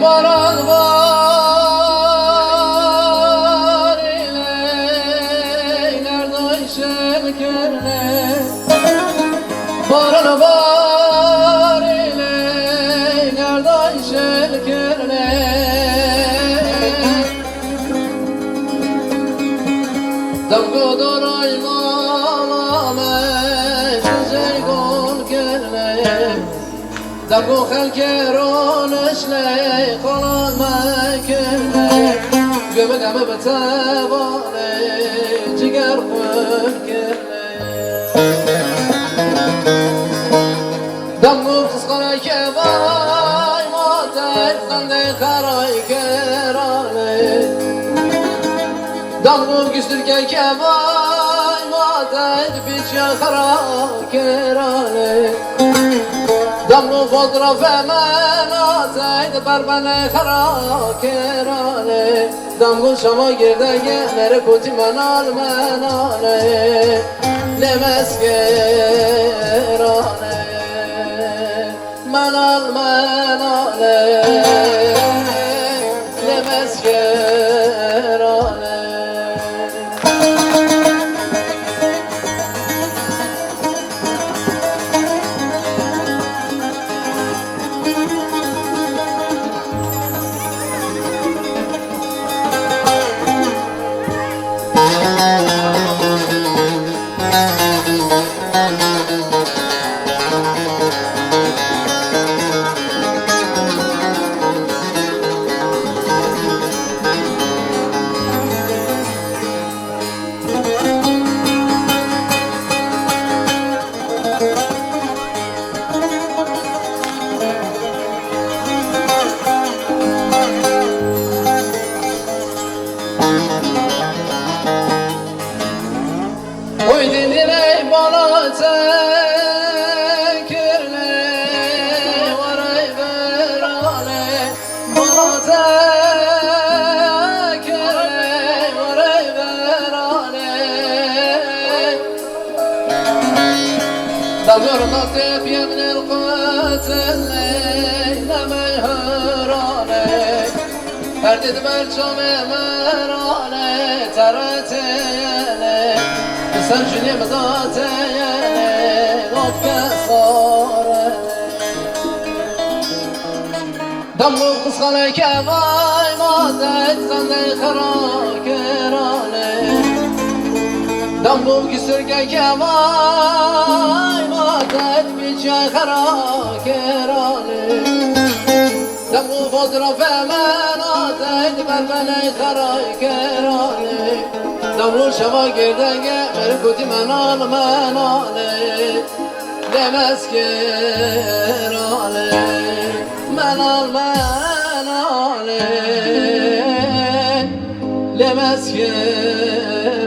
baran var nerede şekerle baran var nerede şekerle damgo doray malame güzel gol kerle damgo halkeron işle kolama kerle göme göme betevane ciger kul kerle damgo kıskara kevay mater zande karay kerale damgo güstürken kevay mater biçya kara kerale damgo fotoğraf hemen ataydı barbane kara kerale damgo şama girde gelere kuti menal menale lemes kerale menal menale lemes kerale Oy dinley bana tekirle varay verale bana tekirle varay verale damıyorum da tepye min el qatelle leme hırale perdid berçame merale teretele sen jülim zateyene notke sare damgo kıskale kevay mazet zande kara kerale damgo güsürge kevay mazet biçya kara kerale damgo fotoğraf hemen ataydı berbene kara kerale damlo şama girden gelir kuti menal menale demez kerale menal menale demez kerale.